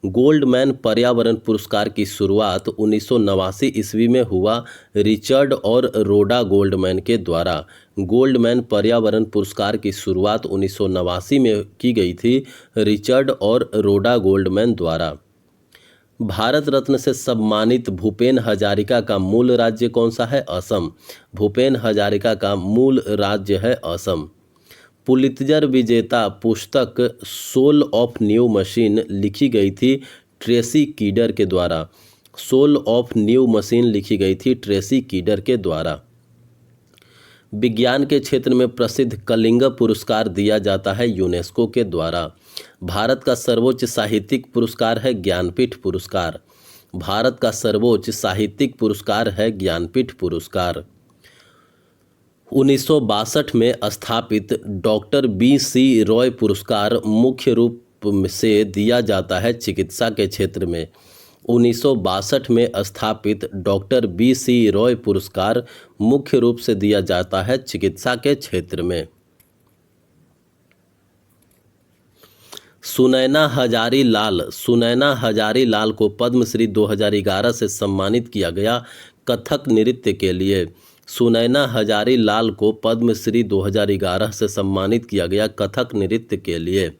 Speaker 1: गोल्डमैन पर्यावरण पुरस्कार की शुरुआत 1989 ईस्वी में हुआ रिचर्ड और रोडा गोल्डमैन के द्वारा। गोल्डमैन पर्यावरण पुरस्कार की शुरुआत 1989 में की गई थी रिचर्ड और रोडा गोल्डमैन द्वारा। भारत रत्न से सम्मानित भूपेन हजारिका का मूल राज्य कौन सा है? असम। भूपेन हजारिका का मूल राज्य है असम। पुलित्जर विजेता पुस्तक सोल ऑफ न्यू मशीन लिखी गई थी ट्रेसी कीडर के द्वारा। सोल ऑफ न्यू मशीन लिखी गई थी ट्रेसी कीडर के द्वारा। विज्ञान के क्षेत्र में प्रसिद्ध कलिंग पुरस्कार दिया जाता है यूनेस्को के द्वारा। भारत का सर्वोच्च साहित्यिक पुरस्कार है ज्ञानपीठ पुरस्कार। भारत का सर्वोच्च साहित्यिक पुरस्कार है ज्ञानपीठ पुरस्कार। 1962 में स्थापित डॉक्टर BC रॉय पुरस्कार मुख्य रूप से दिया जाता है चिकित्सा के क्षेत्र में। 1962 में स्थापित डॉक्टर BC रॉय पुरस्कार मुख्य रूप से दिया जाता है चिकित्सा के क्षेत्र में। सुनैना हजारी लाल को पद्मश्री 2011 से सम्मानित किया गया कथक नृत्य के लिए। सुनैना हजारी लाल को पद्मश्री 2011 से सम्मानित किया गया कथक नृत्य के लिए।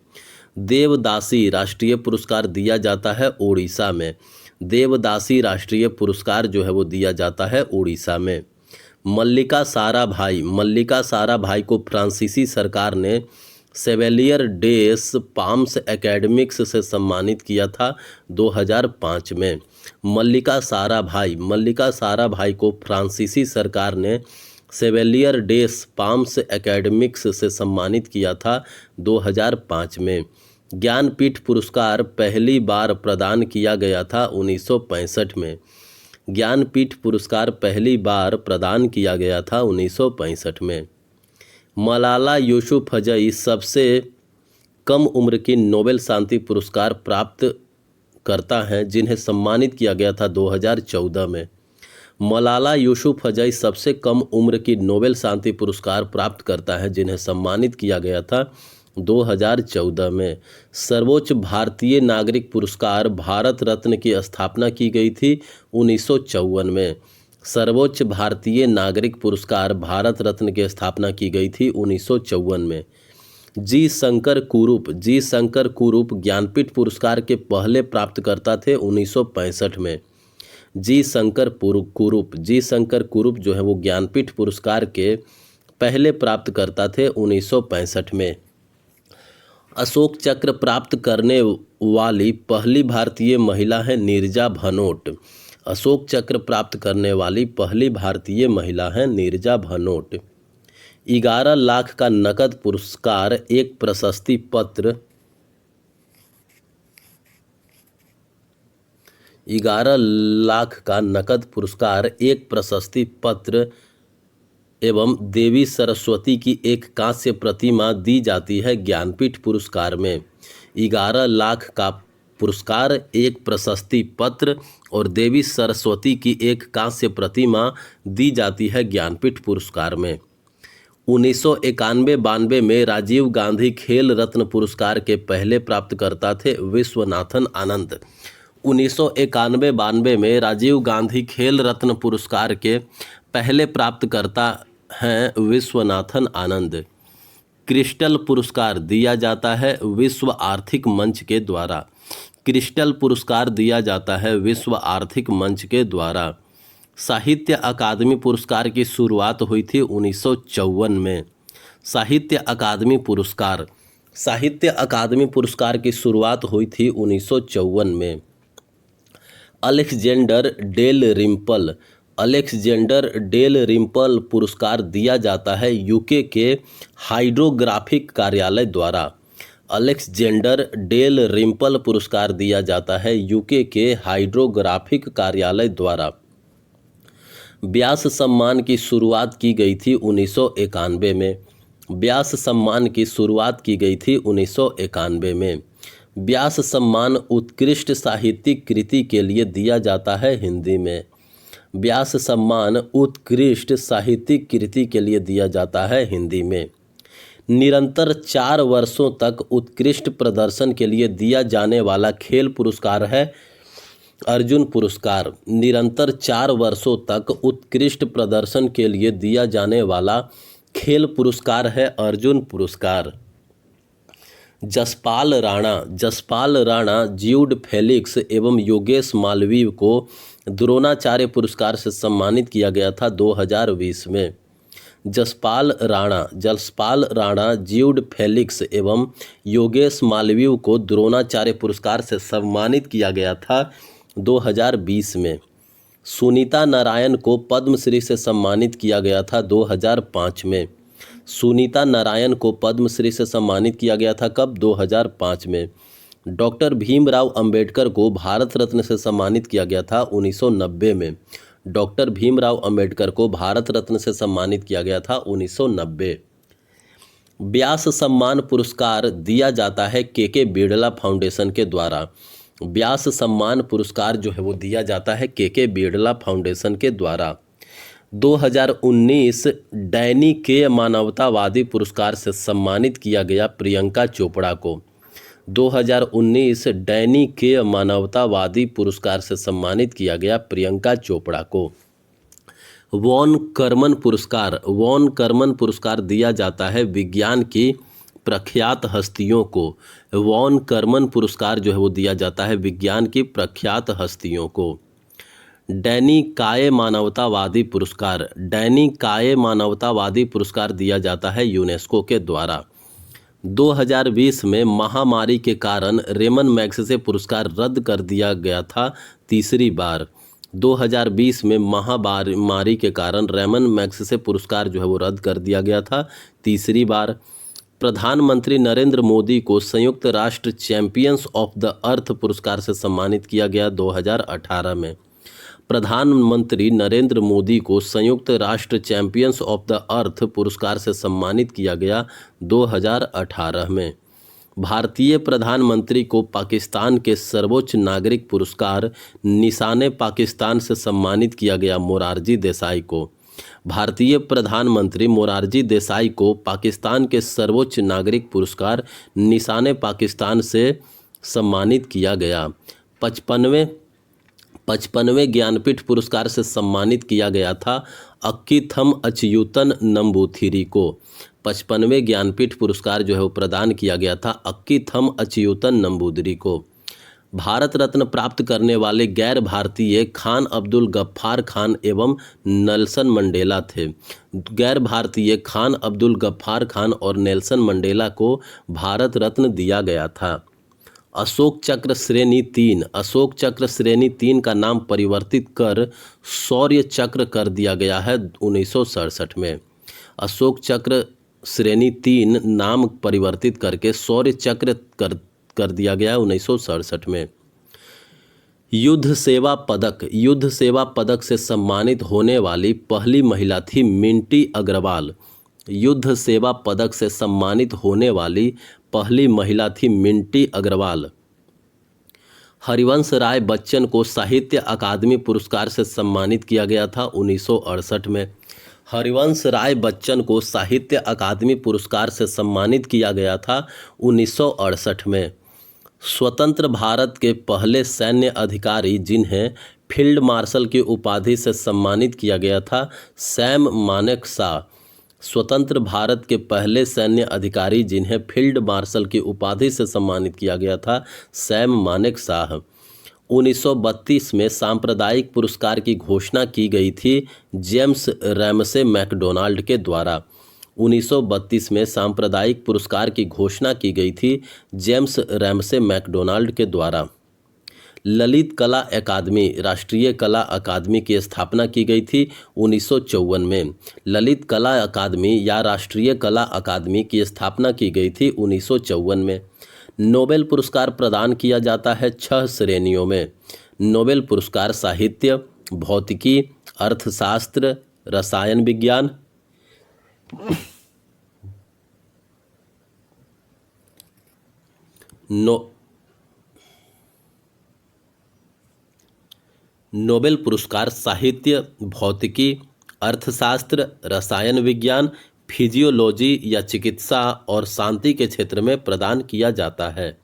Speaker 1: देवदासी राष्ट्रीय पुरस्कार दिया जाता है उड़ीसा में। देवदासी राष्ट्रीय पुरस्कार जो है वो दिया जाता है उड़ीसा में। मल्लिका साराभाई को फ्रांसीसी सरकार ने सेवेलियर डेस पाम्स एकेडमिक्स से सम्मानित किया था 2005 में। मल्लिका साराभाई को फ्रांसीसी सरकार ने सेवेलियर डेस पाम्स एकेडमिक्स से सम्मानित किया था 2005 में। ज्ञानपीठ पुरस्कार पहली बार प्रदान किया गया था 1965 में। ज्ञानपीठ पुरस्कार पहली बार प्रदान किया गया था 1965 में। मलाला यूसुफजई सबसे कम उम्र की नोबेल शांति पुरस्कार प्राप्त करता है जिन्हें सम्मानित किया गया था 2014 में। मलाला यूसुफजई सबसे कम उम्र की नोबेल शांति पुरस्कार प्राप्त करता है जिन्हें सम्मानित किया गया था 2014 में। सर्वोच्च भारतीय नागरिक पुरस्कार भारत रत्न की स्थापना की गई थी 1954 में। सर्वोच्च भारतीय नागरिक पुरस्कार भारत रत्न की स्थापना की गई थी 1954 में। जी शंकर कुरूप ज्ञानपीठ पुरस्कार के पहले प्राप्तकर्ता थे 1965 में। जी शंकर कुरूप जो है वो ज्ञानपीठ पुरस्कार के पहले प्राप्तकर्ता थे 1965 में। अशोक चक्र प्राप्त करने वाली पहली भारतीय महिला है नीरजा भनोट। अशोक चक्र प्राप्त करने वाली पहली भारतीय महिला हैं नीरजा भनोट। 11 लाख का नकद पुरस्कार, एक प्रशस्ति पत्र 11 लाख का नकद पुरस्कार, एक प्रशस्ति पत्र एवं देवी सरस्वती की एक कांस्य प्रतिमा दी जाती है ज्ञानपीठ पुरस्कार में। 11 लाख का पुरस्कार, एक प्रशस्ति पत्र और देवी सरस्वती की एक कांस्य प्रतिमा दी जाती है ज्ञानपीठ पुरस्कार में। 1991-92 में राजीव गांधी खेल रत्न पुरस्कार के पहले प्राप्तकर्ता थे विश्वनाथन आनंद। 1991-92 में राजीव गांधी खेल रत्न पुरस्कार के पहले प्राप्तकर्ता हैं विश्वनाथन आनंद। क्रिस्टल पुरस्कार दिया जाता है विश्व आर्थिक मंच के द्वारा। क्रिस्टल पुरस्कार दिया जाता है विश्व आर्थिक मंच के द्वारा। साहित्य अकादमी पुरस्कार की शुरुआत हुई थी 1954 में। साहित्य अकादमी पुरस्कार की शुरुआत हुई थी 1954 में। अलेक्जेंडर डेल रिम्पल पुरस्कार दिया जाता है यूके के हाइड्रोग्राफिक कार्यालय द्वारा। अलेक्जेंडर डेल रिम्पल पुरस्कार दिया जाता है यूके के हाइड्रोग्राफिक कार्यालय द्वारा। व्यास सम्मान की शुरुआत की गई थी 1991 में। व्यास सम्मान की शुरुआत की गई थी 1991 में। व्यास सम्मान उत्कृष्ट साहित्यिक कृति के लिए दिया जाता है हिंदी में। व्यास सम्मान उत्कृष्ट साहित्यिक कृति के लिए दिया जाता है हिंदी में। निरंतर 4 वर्षों तक उत्कृष्ट प्रदर्शन के लिए दिया जाने वाला खेल पुरस्कार है अर्जुन पुरस्कार। निरंतर 4 वर्षों तक उत्कृष्ट प्रदर्शन के लिए दिया जाने वाला खेल पुरस्कार है अर्जुन पुरस्कार। जसपाल राणा, ज्यूड फेलिक्स एवं योगेश मालवीय को द्रोणाचार्य पुरस्कार से सम्मानित किया गया था 2020 में। जसपाल राणा, ज्यूड फेलिक्स एवं योगेश मालवीय को द्रोणाचार्य पुरस्कार से सम्मानित किया गया था 2020 में। सुनीता नारायण को पद्मश्री से सम्मानित किया गया था 2005 में। सुनीता नारायण को पद्मश्री से सम्मानित किया गया था कब? 2005 में। डॉक्टर भीमराव अंबेडकर को भारत रत्न से सम्मानित किया गया था 1990 में। डॉक्टर भीमराव अंबेडकर को भारत रत्न से सम्मानित किया गया था 1990। व्यास सम्मान पुरस्कार दिया जाता है के बिड़ला फाउंडेशन के द्वारा। व्यास सम्मान पुरस्कार जो है वो दिया जाता है के बिड़ला फाउंडेशन के द्वारा। 2019 डैनी के मानवतावादी पुरस्कार से सम्मानित किया गया प्रियंका चोपड़ा को। 2019 डैनी के मानवतावादी पुरस्कार से सम्मानित किया गया प्रियंका चोपड़ा को। वॉन कर्मन पुरस्कार दिया जाता है विज्ञान की प्रख्यात हस्तियों को। वॉन कर्मन पुरस्कार जो है वो दिया जाता है विज्ञान की प्रख्यात हस्तियों को। डैनी काय मानवतावादी पुरस्कार दिया जाता है यूनेस्को के द्वारा। 2020 में महामारी के कारण रेमन मैग्सेसे पुरस्कार रद्द कर दिया गया था तीसरी बार। 2020 में महामारी के कारण रेमन मैग्सेसे पुरस्कार जो है वो रद्द कर दिया गया था तीसरी बार। प्रधानमंत्री नरेंद्र मोदी को संयुक्त राष्ट्र चैंपियंस ऑफ द अर्थ पुरस्कार से सम्मानित किया गया 2018 में। प्रधानमंत्री नरेंद्र मोदी को संयुक्त राष्ट्र चैंपियंस ऑफ द अर्थ पुरस्कार से सम्मानित किया गया 2018 में। भारतीय प्रधानमंत्री को पाकिस्तान के सर्वोच्च नागरिक पुरस्कार निशाने पाकिस्तान से सम्मानित किया गया मोरारजी देसाई को। भारतीय प्रधानमंत्री मोरारजी देसाई को पाकिस्तान के सर्वोच्च नागरिक पुरस्कार निशाने पाकिस्तान से सम्मानित किया गया। 55वें ज्ञानपीठ पुरस्कार से सम्मानित किया गया था अक्कीथम अच्युतन नंबूथिरी को। 55वें ज्ञानपीठ पुरस्कार जो है वो प्रदान किया गया था अक्कीथम अच्युतन नंबूदिरी को। भारत रत्न प्राप्त करने वाले गैर भारतीय खान अब्दुल गफ्फार खान एवं नेल्सन मंडेला थे। गैर भारतीय खान अब्दुल गफ्फार खान और नेल्सन मंडेला को भारत रत्न दिया गया था। अशोक चक्र श्रेणी 3, अशोक चक्र श्रेणी 3 का नाम परिवर्तित कर शौर्य चक्र कर दिया गया है 1967 में। अशोक चक्र श्रेणी 3 नाम परिवर्तित करके शौर्य चक्र कर दिया गया है 1967 में। युद्ध सेवा पदक, युद्ध सेवा पदक से सम्मानित होने वाली पहली महिला थी मिंटी अग्रवाल। युद्ध सेवा पदक से सम्मानित होने वाली पहली महिला थी मिंटी अग्रवाल। हरिवंश राय बच्चन को साहित्य अकादमी पुरस्कार से सम्मानित किया गया था 1968 में। हरिवंश राय बच्चन को साहित्य अकादमी पुरस्कार से सम्मानित किया गया था 1968 में। स्वतंत्र भारत के पहले सैन्य अधिकारी जिन्हें फील्ड मार्शल की उपाधि से सम्मानित किया गया था, सैम मानेकशॉ। स्वतंत्र भारत के पहले सैन्य अधिकारी जिन्हें फील्ड मार्शल की उपाधि से सम्मानित किया गया था, सैम मानेकशॉ। 1932 में सांप्रदायिक पुरस्कार की घोषणा की गई थी जेम्स रैमसे मैकडोनाल्ड के द्वारा। 1932 में सांप्रदायिक पुरस्कार की घोषणा की गई थी जेम्स रैमसे मैकडोनाल्ड के द्वारा। ललित कला अकादमी, राष्ट्रीय कला अकादमी की स्थापना की गई थी 1954 में। ललित कला अकादमी या राष्ट्रीय कला अकादमी की स्थापना की गई थी 1954 में। नोबेल पुरस्कार प्रदान किया जाता है 6 श्रेणियों में। नोबेल पुरस्कार साहित्य, भौतिकी, अर्थशास्त्र, रसायन विज्ञान, नोबेल पुरस्कार साहित्य, भौतिकी, अर्थशास्त्र, रसायन विज्ञान, फिजियोलॉजी या चिकित्सा और शांति के क्षेत्र में प्रदान किया जाता है।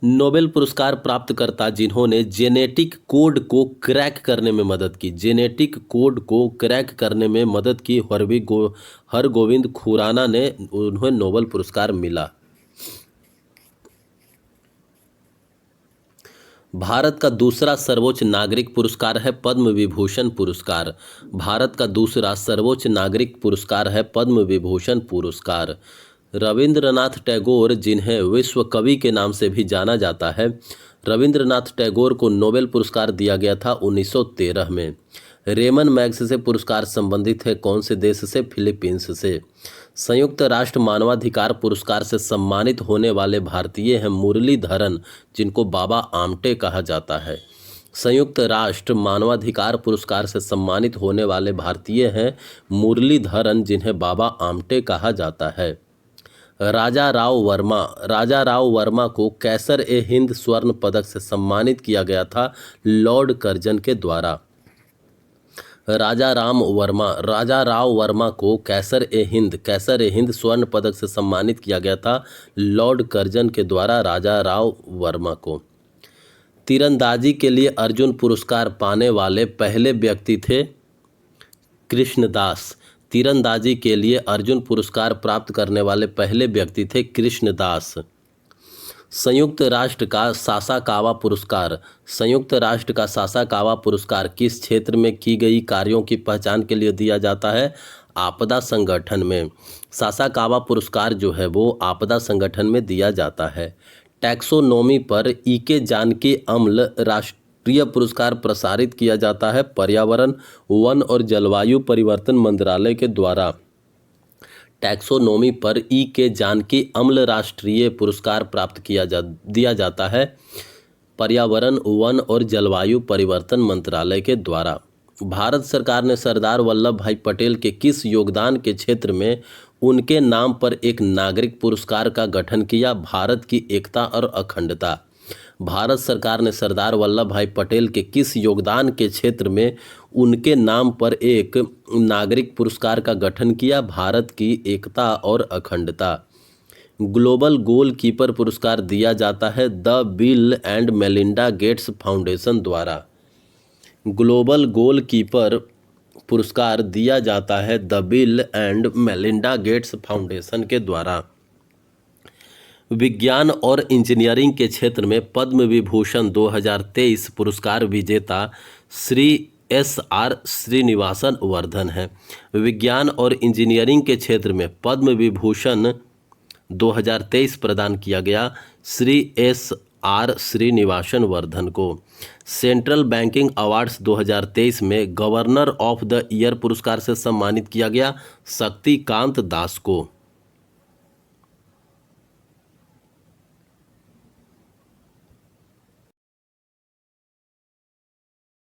Speaker 1: नोबेल पुरस्कार प्राप्तकर्ता जिन्होंने जेनेटिक कोड को क्रैक करने में मदद की, जेनेटिक कोड को क्रैक करने में मदद की, हरगोविंद खुराना ने, उन्हें नोबेल पुरस्कार मिला। भारत का दूसरा सर्वोच्च नागरिक पुरस्कार है पद्म विभूषण पुरस्कार। भारत का दूसरा सर्वोच्च नागरिक पुरस्कार है पद्म विभूषण पुरस्कार। रविंद्रनाथ टैगोर, जिन्हें विश्व कवि के नाम से भी जाना जाता है, रविंद्रनाथ टैगोर को नोबेल पुरस्कार दिया गया था 1913 में। रेमन मैग्स से पुरस्कार संबंधित है कौन से देश से? फिलीपींस से। संयुक्त राष्ट्र मानवाधिकार पुरस्कार से सम्मानित होने वाले भारतीय हैं मुरलीधरन, जिनको बाबा आमटे कहा जाता है। संयुक्त राष्ट्र मानवाधिकार पुरस्कार से सम्मानित होने वाले भारतीय हैं मुरलीधरन, जिन्हें बाबा आमटे कहा जाता है। राजा राव वर्मा, राजा राव वर्मा को कैसर-ए-हिंद स्वर्ण पदक से सम्मानित किया गया था लॉर्ड कर्जन के द्वारा। राजा राव वर्मा को कैसर-ए-हिंद स्वर्ण पदक से सम्मानित किया गया था लॉर्ड कर्जन के द्वारा राजा राव वर्मा को। तीरंदाजी के लिए अर्जुन पुरस्कार पाने वाले पहले व्यक्ति थे कृष्णदास। तीरंदाजी के लिए अर्जुन पुरस्कार प्राप्त करने वाले पहले व्यक्ति थे कृष्णदास। संयुक्त राष्ट्र का सासाकावा पुरस्कार, संयुक्त राष्ट्र का सासाकावा पुरस्कार किस क्षेत्र में की गई कार्यों की पहचान के लिए दिया जाता है? आपदा संगठन में। सासाकावा पुरस्कार जो है वो आपदा संगठन में दिया जाता है। टैक्सोनॉमी पर ईके जानकी अम्ल राष्ट्रीय पुरस्कार प्रसारित किया जाता है पर्यावरण, वन और जलवायु परिवर्तन मंत्रालय के द्वारा। टैक्सोनॉमी पर ईके जानकी अम्ल राष्ट्रीय पुरस्कार दिया जाता है पर्यावरण, वन और जलवायु परिवर्तन मंत्रालय के द्वारा। भारत सरकार ने सरदार वल्लभ भाई पटेल के किस योगदान के क्षेत्र में उनके नाम पर एक नागरिक पुरस्कार का गठन किया? भारत की एकता और अखंडता। भारत सरकार ने सरदार वल्लभ भाई पटेल के किस योगदान के क्षेत्र में उनके नाम पर एक नागरिक पुरस्कार का गठन किया? भारत की एकता और अखंडता। ग्लोबल गोलकीपर पुरस्कार दिया जाता है the bill and Melinda Gates foundation द्वारा। ग्लोबल गोलकीपर पुरस्कार दिया जाता है the bill and Melinda Gates foundation के द्वारा। विज्ञान और इंजीनियरिंग के क्षेत्र में पद्म विभूषण 2023 पुरस्कार विजेता श्री SR श्रीनिवासन वर्धन है। विज्ञान और इंजीनियरिंग के क्षेत्र में पद्म विभूषण 2023 प्रदान किया गया श्री SR श्रीनिवासन वर्धन को। सेंट्रल बैंकिंग अवार्ड्स 2023 में गवर्नर ऑफ द ईयर पुरस्कार से सम्मानित किया गया शक्तिकांत दास को।